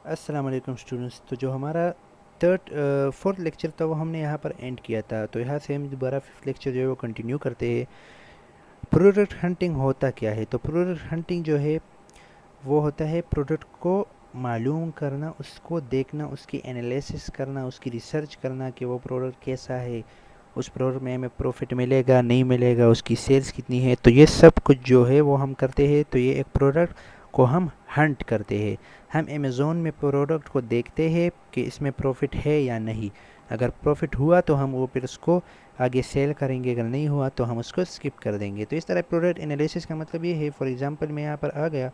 السلام علیکم اسٹوڈنٹس. تو جو ہمارا فورتھ لیکچر تھا وہ ہم نے یہاں پر اینڈ کیا تھا. تو یہاں سے ہم دوبارہ ففتھ لیکچر جو ہے وہ کنٹینیو کرتے ہیں. پروڈکٹ ہنٹنگ ہوتا کیا ہے؟ تو پروڈکٹ ہنٹنگ جو ہے وہ ہوتا ہے پروڈکٹ کو معلوم کرنا، اس کو دیکھنا، اس کی انالیسس کرنا، اس کی ریسرچ کرنا کہ وہ پروڈکٹ کیسا ہے، اس پروڈکٹ میں ہمیں پروفٹ ملے گا نہیں ملے گا، اس کی سیلز کتنی ہے. تو یہ سب کچھ جو ہے وہ ہم کرتے ہیں. تو یہ ایک پروڈکٹ کو ہم ہنٹ کرتے ہیں. ہم امیزون میں پروڈکٹ کو دیکھتے ہیں کہ اس میں پروفٹ ہے یا نہیں. اگر پروفٹ ہوا تو ہم وہ پھر اس کو آگے سیل کریں گے، اگر نہیں ہوا تو ہم اس کو اسکپ کر دیں گے. تو اس طرح پروڈکٹ انالیسس کا مطلب یہ ہے. فار ایگزامپل میں یہاں پر آ گیا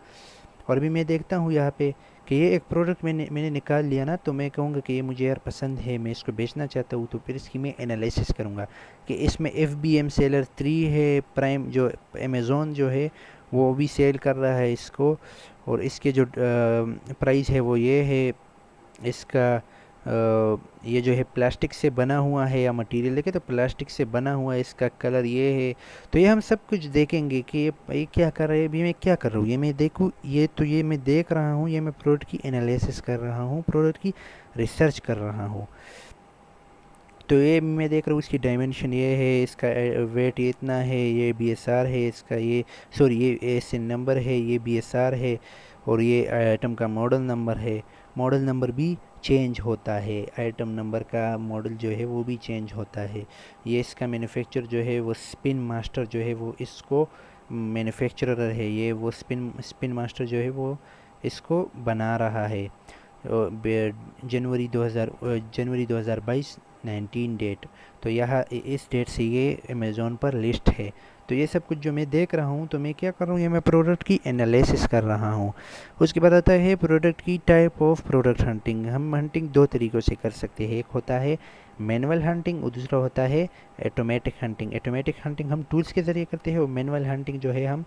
اور بھی میں دیکھتا ہوں یہاں پہ کہ یہ ایک پروڈکٹ میں نے نکال لیا نا، تو میں کہوں گا کہ یہ مجھے یار پسند ہے، میں اس کو بیچنا چاہتا ہوں. تو پھر اس کی میں انالیسس کروں گا کہ اس میں ایف بی ایم سیلر 3 ہے، پرائم جو امیزون جو ہے وہ بھی سیل کر رہا ہے اس کو، اور اس کے جو پرائز ہے وہ یہ ہے. اس کا یہ جو ہے پلاسٹک سے بنا ہوا ہے یا مٹیریل دیکھے تو پلاسٹک سے بنا ہوا ہے، اس کا کلر یہ ہے. تو یہ ہم سب کچھ دیکھیں گے کہ یہ کیا کر رہا ہے. ابھی میں کیا کر رہا ہوں، یہ میں دیکھوں، یہ میں دیکھ رہا ہوں، یہ میں پروڈکٹ کی انالیسس کر رہا ہوں، پروڈکٹ کی ریسرچ کر رہا ہوں. تو یہ میں دیکھ رہا ہوں اس کی ڈائمینشن یہ ہے، اس کا ویٹ یہ اتنا ہے، یہ بی ایس آر ہے اس کا، یہ سوری یہ ایس این نمبر ہے، یہ بی ایس آر ہے، اور یہ آئٹم کا ماڈل نمبر ہے. ماڈل نمبر بھی چینج ہوتا ہے، آئٹم نمبر کا ماڈل جو ہے وہ بھی چینج ہوتا ہے. یہ اس کا مینوفیکچر جو ہے وہ اسپن ماسٹر جو ہے وہ اس کو مینوفیکچرر ہے، یہ وہ اسپن ماسٹر جو ہے وہ اس کو بنا رہا ہے. جنوری 2022 19 ڈیٹ. تو یہاں اس ڈیٹ سے یہ امیزون پر لسٹ ہے. تو یہ سب کچھ جو میں دیکھ رہا ہوں تو میں کیا کر رہا ہوں، یہ میں پروڈکٹ کی انالیسس کر رہا ہوں. اس کے بعد آتا ہے پروڈکٹ کی ٹائپ آف پروڈکٹ ہنٹنگ. ہم ہنٹنگ دو طریقوں سے کر سکتے ہیں، ایک ہوتا ہے مینول ہنٹنگ اور دوسرا ہوتا ہے ایٹومیٹک ہنٹنگ. ایٹومیٹک ہنٹنگ ہم ٹولز کے ذریعے کرتے ہیں، اور مینول ہنٹنگ جو ہے ہم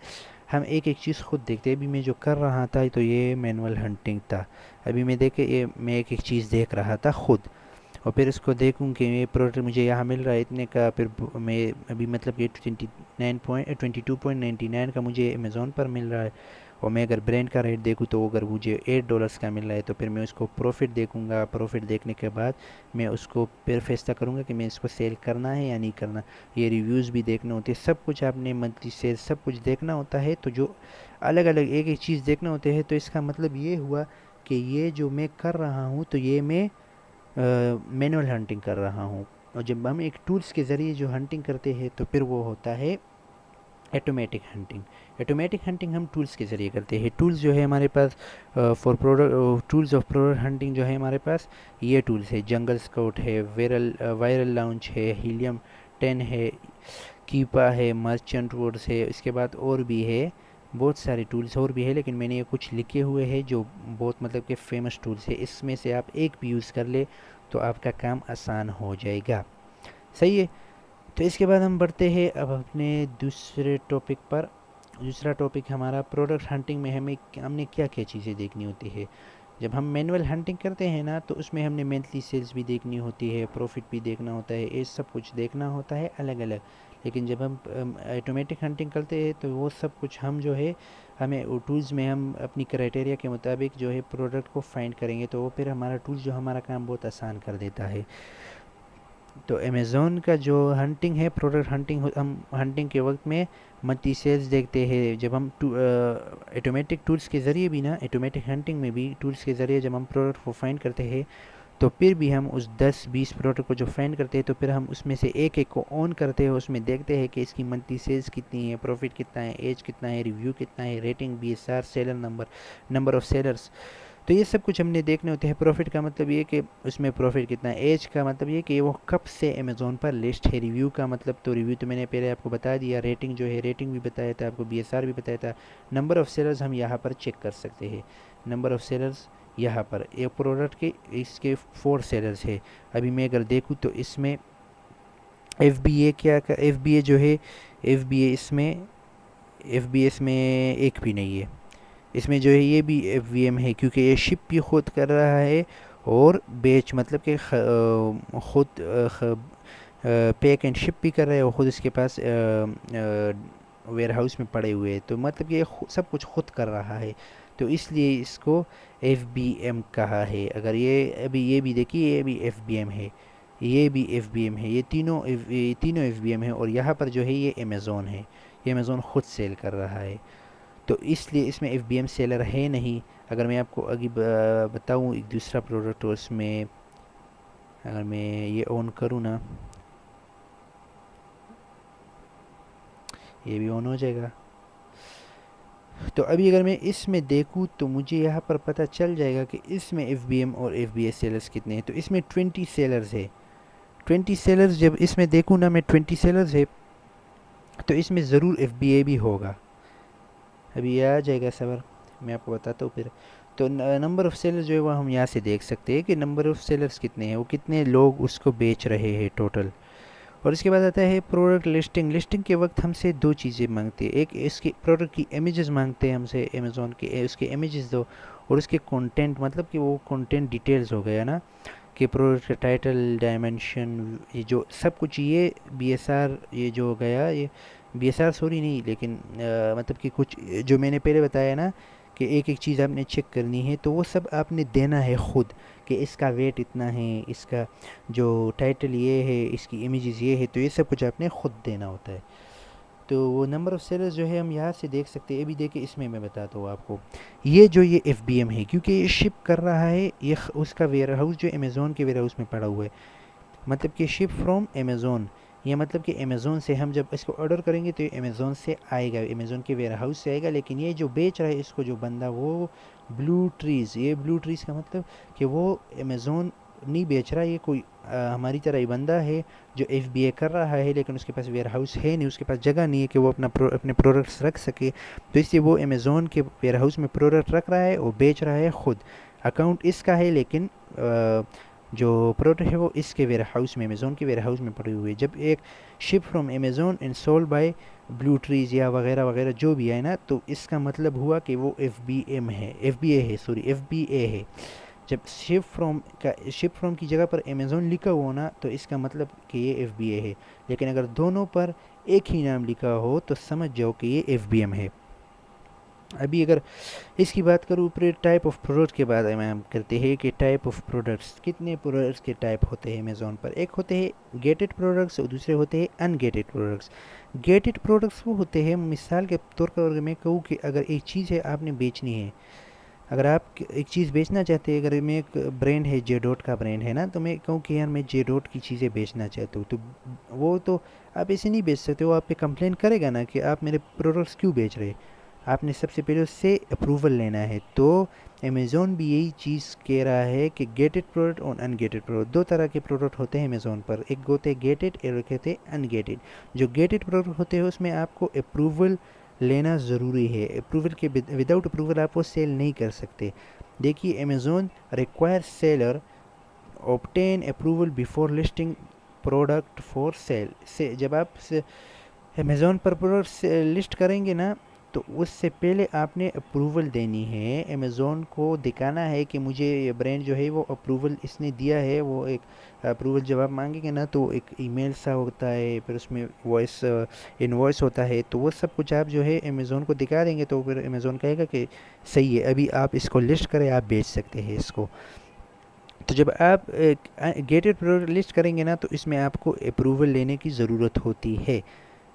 ایک ایک چیز خود دیکھتے ہیں. ابھی میں جو کر رہا تھا تو یہ مینول ہنٹنگ تھا. ابھی میں ایک ایک چیز دیکھ رہا تھا خود، اور پھر اس کو دیکھوں کہ یہ پروڈکٹ مجھے یہاں مل رہا ہے اتنے کا. پھر میں ابھی مطلب کہ 22.99 کا مجھے امیزون پر مل رہا ہے، اور میں اگر برینڈ کا ریٹ دیکھوں تو اگر مجھے $8 کا مل رہا ہے تو پھر میں اس کو پروفٹ دیکھوں گا. پروفٹ دیکھنے کے بعد میں اس کو پھر فیصلہ کروں گا کہ میں اس کو سیل کرنا ہے یا نہیں کرنا. یہ ریویوز بھی دیکھنے ہوتے ہیں، سب کچھ آپ نے منتھلی سیل سب کچھ دیکھنا ہوتا ہے. تو جو الگ الگ ایک ایک چیز دیکھنا ہوتے ہیں، تو اس کا مطلب یہ ہوا کہ یہ جو میں کر رہا ہوں تو یہ میں مینول ہنٹنگ کر رہا ہوں. اور جب ہم ایک ٹولز کے ذریعے جو ہنٹنگ کرتے ہیں تو پھر وہ ہوتا ہے ایٹومیٹک ہنٹنگ. ایٹومیٹک ہنٹنگ ہم ٹولز کے ذریعے کرتے ہیں. ٹولز جو ہے ہمارے پاس for product tools of product hunting جو ہے ہمارے پاس یہ ٹولز ہے. جنگل اسکاؤٹ ہے، وائرل لانچ ہے، ہیلیم 10 ہے، کیپا ہے، مرچنٹ ووڈز ہے. اس کے بعد اور بھی ہے بہت سارے ٹولز اور بھی ہے، لیکن میں نے یہ کچھ لکھے ہوئے ہیں جو بہت مطلب کہ فیمس ٹولز ہے. اس میں سے آپ ایک بھی یوز کر لے تو آپ کا کام آسان ہو جائے گا. صحیح ہے. تو اس کے بعد ہم بڑھتے ہیں اب اپنے دوسرے ٹاپک پر. دوسرا ٹاپک ہمارا پروڈکٹ ہنٹنگ میں ہم نے کیا کیا چیزیں دیکھنی ہوتی ہے. جب ہم مینول ہنٹنگ کرتے ہیں نا تو اس میں ہم نے منتھلی سیلز بھی دیکھنی ہوتی ہے، پروفٹ بھی دیکھنا ہوتا ہے، یہ سب کچھ دیکھنا ہوتا ہے الگ الگ. لیکن جب ہم ایٹومیٹک ہنٹنگ کرتے ہیں تو وہ سب کچھ ہم جو ہے ہمیں ٹولز میں ہم اپنی کرائٹیریا کے مطابق جو ہے پروڈکٹ کو فائنڈ کریں گے، تو وہ پھر ہمارا ٹولز جو ہمارا کام بہت آسان کر دیتا ہے. تو امیزون کا جو ہنٹنگ ہے پروڈکٹ ہنٹنگ، ہم ہنٹنگ کے وقت میں منتھلی سیلز دیکھتے ہیں. جب ہم ایٹومیٹک ٹولز کے ذریعے بھی نا، ایٹومیٹک ہنٹنگ میں بھی ٹولز کے ذریعے جب ہم پروڈکٹ کو فائنڈ کرتے ہیں تو پھر بھی ہم اس 10-20 پروڈکٹ کو جو فائنڈ کرتے ہیں تو پھر ہم اس میں سے ایک ایک کو آن کرتے ہیں، اس میں دیکھتے ہیں کہ اس کی منتھلی سیلز کتنی ہے، پروفٹ کتنا ہے، ایج کتنا ہے، ریویو کتنا ہے، rating, B S R, seller number, number of sellers. تو یہ سب کچھ ہم نے دیکھنے ہوتے ہیں. پروفٹ کا مطلب یہ کہ اس میں پروفٹ کتنا ہے، ایج کا مطلب یہ کہ وہ کب سے امیزون پر لسٹ ہے، ریویو کا مطلب تو ریویو تو میں نے پہلے آپ کو بتا دیا، ریٹنگ جو ہے ریٹنگ بھی بتایا تھا آپ کو، بی ایس آر بھی بتایا تھا. نمبر آف سیلرز ہم یہاں پر چیک کر سکتے ہیں. نمبر آف سیلرز یہاں پر ایک پروڈکٹ کے اس کے 4 سیلرز ہے. ابھی میں اگر دیکھوں تو اس میں F B A F B A جو ہے، ایف بی اے اس میں ایک بھی نہیں ہے. اس میں جو ہے یہ بھی ایف وی ایم ہے کیونکہ یہ شپ بھی خود کر رہا ہے اور بیچ مطلب کہ خود پیک اینڈ شپ بھی کر رہا ہے، اور خود اس کے پاس ویئر ہاؤس میں پڑے ہوئے ہیں. تو مطلب کہ یہ سب کچھ خود کر رہا ہے. تو تو اس لیے اس کو ایف بی ایم کہا ہے. اگر یہ بھی دیکھیے یہ بھی ایف بی ایم ہے، یہ بھی ایف بی ایم ہے، یہ تینوں ایف بی ایم ہے، اور یہاں پر جو ہے یہ امیزون ہے، یہ امیزون خود سیل کر رہا ہے. تو اس لیے اس میں ایف بی ایم سیلر ہے نہیں. اگر میں آپ کو آگے بتاؤں ایک دوسرا پروڈکٹ، اس میں اگر میں یہ آن کروں نا، یہ بھی آن ہو جائے گا. تو ابھی اگر میں اس میں دیکھوں تو مجھے یہاں پر پتہ چل جائے گا کہ اس میں ایف بی ایم اور ایف بی اے سیلرز کتنے ہیں. تو اس میں 20 سیلرز ہے. 20 سیلرز جب اس میں دیکھوں نا میں 20 سیلرز ہے تو اس میں ضرور ایف بی اے بھی ہوگا. ابھی یہ آ جائے گا صبر، میں آپ کو بتاتا ہوں پھر. تو نمبر آف سیلرز جو ہے وہ ہم یہاں سے دیکھ سکتے ہیں کہ نمبر آف سیلرز کتنے ہیں، وہ کتنے لوگ اس کو بیچ رہے ہیں ٹوٹل. اور اس کے بعد آتا ہے پروڈکٹ لسٹنگ. لسٹنگ کے وقت ہم سے دو چیزیں مانگتے ہیں. ایک اس کے پروڈکٹ کی امیجز مانگتے ہیں ہم سے امیزون کے، اس کے امیجز دو، اور اس کے کنٹینٹ، مطلب کہ وہ کنٹینٹ ڈیٹیلز ہو گیا نا، کہ پروڈکٹ کا ٹائٹل، ڈائمنشن، یہ جو سب کچھ، یہ بی ایس آر، یہ جو ہو گیا یہ بی ایس آر سوری نہیں، لیکن مطلب کہ کچھ جو میں نے پہلے بتایا نا کہ ایک ایک چیز آپ نے چیک کرنی ہے، تو وہ سب آپ نے دینا ہے خود، کہ اس کا ویٹ اتنا ہے، اس کا جو ٹائٹل یہ ہے، اس کی امیجز یہ ہے، تو یہ سب کچھ آپ نے خود دینا ہوتا ہے. تو وہ نمبر آف سیلرز جو ہے ہم یہاں سے دیکھ سکتے ہیں. ابھی دیکھیں اس میں بتاتا ہوں آپ کو، یہ ایف بی ایم ہے کیونکہ یہ شپ کر رہا ہے، یہ اس کا ویئر ہاؤس جو امیزون کے ویئر ہاؤس میں پڑا ہوا ہے، مطلب کہ شپ فرام امیزون. یہ مطلب کہ امیزون سے ہم جب اس کو آرڈر کریں گے تو یہ امیزون سے آئے گا، امیزون کے ویئر ہاؤس سے آئے گا. لیکن یہ جو بیچ رہا ہے اس کو جو بندہ، وہ بلو ٹریز. یہ بلو ٹریز کا مطلب کہ وہ امیزون نہیں بیچ رہا، یہ کوئی ہماری طرح ہی بندہ ہے جو ایف بی اے کر رہا ہے، لیکن اس کے پاس ویئر ہاؤس ہے نہیں، اس کے پاس جگہ نہیں ہے کہ وہ اپنے پروڈکٹس رکھ سکے. تو اس لیے وہ امیزون کے ویئر ہاؤس میں پروڈکٹ رکھ رہا ہے اور بیچ رہا ہے خود. اکاؤنٹ اس کا ہے، لیکن جو پروڈکٹ ہے وہ اس کے ویئر ہاؤس میں، امیزون کے ویئر ہاؤس میں پڑی ہوئی ہے. جب ایک ship from Amazon and sold by blue trees یا وغیرہ وغیرہ جو بھی ہے نا، تو اس کا مطلب ہوا کہ وہ ایف بی اے ہے. جب شپ فرام کی جگہ پر امیزون لکھا ہو نا، تو اس کا مطلب کہ یہ ایف بی اے ہے. لیکن اگر دونوں پر ایک ہی نام لکھا ہو تو سمجھ جاؤ کہ یہ ایف بی ایم ہے. ابھی اگر اس کی بات کروں پھر ٹائپ آف پروڈکٹ کے بارے میں ہم کرتے ہیں کہ ٹائپ آف پروڈکٹس، کتنے پروڈکٹس کے ٹائپ ہوتے ہیں امیزون پر. ایک ہوتے ہیں گیٹڈ پروڈکٹس اور دوسرے ہوتے ہیں ان گیٹڈ پروڈکٹس. گیٹڈ پروڈکٹس وہ ہوتے ہیں، مثال کے طور پر اگر میں کہوں کہ اگر ایک چیز ہے آپ نے بیچنی ہے، اگر آپ ایک چیز بیچنا چاہتے ہیں، اگر میں ایک برانڈ ہے جے ڈاٹ کا برانڈ ہے نا، تو میں کہوں کہ یار میں جے ڈاٹ کی چیزیں بیچنا چاہتا ہوں، تو وہ تو آپ ایسے نہیں بیچ سکتے. وہ آپ پہ کمپلین کرے گا نا کہ آپ میرے پروڈکٹس کیوں بیچ رہے. آپ نے سب سے پہلے اس سے اپروول لینا ہے. تو امیزون بھی یہی چیز کہہ رہا ہے کہ گیٹڈ پروڈکٹ اور ان گیٹڈ پروڈکٹ، دو طرح کے پروڈکٹ ہوتے ہیں امیزون پر. ایک ہوتے ہیں گیٹڈ اور ایک ہوتے ہیں ان گیٹڈ. جو گیٹڈ پروڈکٹ ہوتے ہیں اس میں آپ کو اپروول لینا ضروری ہے. اپروول کے وداؤٹ اپروول آپ وہ سیل نہیں کر سکتے. دیکھیے Amazon require seller obtain approval before listing product for sale. سے جب آپ امیزون پر پروڈکٹ لسٹ کریں گے نا، تو اس سے پہلے آپ نے اپروول دینی ہے. امیزون کو دکھانا ہے کہ مجھے یہ برانڈ جو ہے وہ اپروول اس نے دیا ہے. وہ ایک اپروول جب آپ مانگیں گے نا تو ایک ای میل سا ہوتا ہے، پھر اس میں وائس انوائس ہوتا ہے. تو وہ سب کچھ آپ جو ہے امیزون کو دکھا دیں گے، تو پھر امیزون کہے گا کہ صحیح ہے، ابھی آپ اس کو لسٹ کریں، آپ بیچ سکتے ہیں اس کو. تو جب آپ گیٹڈ پروڈکٹ لسٹ کریں گے نا، تو اس میں آپ کو اپروول لینے کی ضرورت ہوتی ہے.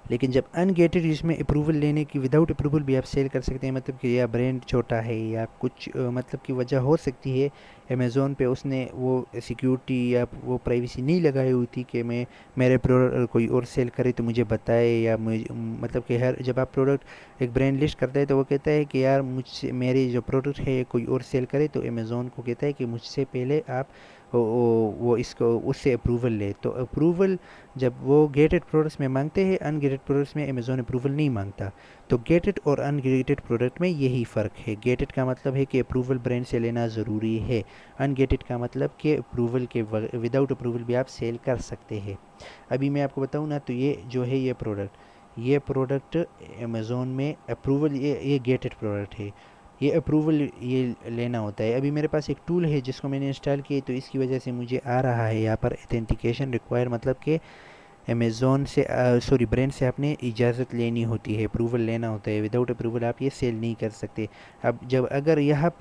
لیکن جب ان گیٹڈ، جس میں اپروول لینے کی وداؤٹ اپروول بھی آپ سیل کر سکتے ہیں، مطلب کہ یا برانڈ چھوٹا ہے یا کچھ مطلب کی وجہ ہو سکتی ہے امیزون پہ، اس نے وہ سیکیورٹی یا وہ پرائیویسی نہیں لگائی ہوئی تھی کہ میں میرے پروڈکٹ کوئی اور سیل کرے تو مجھے بتائے، یا مطلب کہ جب آپ پروڈکٹ ایک برانڈ لسٹ کرتا ہے تو وہ کہتا ہے کہ یار مجھ سے میرے جو پروڈکٹ ہے کوئی اور سیل کرے، تو امیزون کو کہتا ہے کہ مجھ سے پہلے آپ وہ اس سے اپروول لے. تو اپروول جب وہ گیٹڈ پروڈکٹس میں مانگتے ہیں، ان گیٹڈ پروڈکٹس میں امیزون اپروول نہیں مانگتا. تو گیٹڈ اور ان گیٹڈ پروڈکٹ میں یہی فرق ہے. گیٹڈ کا مطلب ہے کہ اپروول برانڈ سے لینا ضروری ہے. ان گیٹڈ کا مطلب کہ اپروول کے وداؤٹ اپروول بھی آپ سیل کر سکتے ہیں. ابھی میں آپ کو بتاؤں نا، تو یہ جو ہے یہ پروڈکٹ امیزون میں اپروول، یہ گیٹڈ پروڈکٹ ہے. یہ اپروول یہ لینا ہوتا ہے. ابھی میرے پاس ایک ٹول ہے جس کو میں نے انسٹال کی، تو اس کی وجہ سے مجھے آ رہا ہے یہاں پر اتھینٹیکیشن ریکوائر، مطلب کہ امیزون سے سوری برینڈ سے آپ نے اجازت لینی ہوتی ہے، اپروول لینا ہوتا ہے، وداؤٹ اپروول آپ یہ سیل نہیں کر سکتے۔ اب جب اگر یہاں پر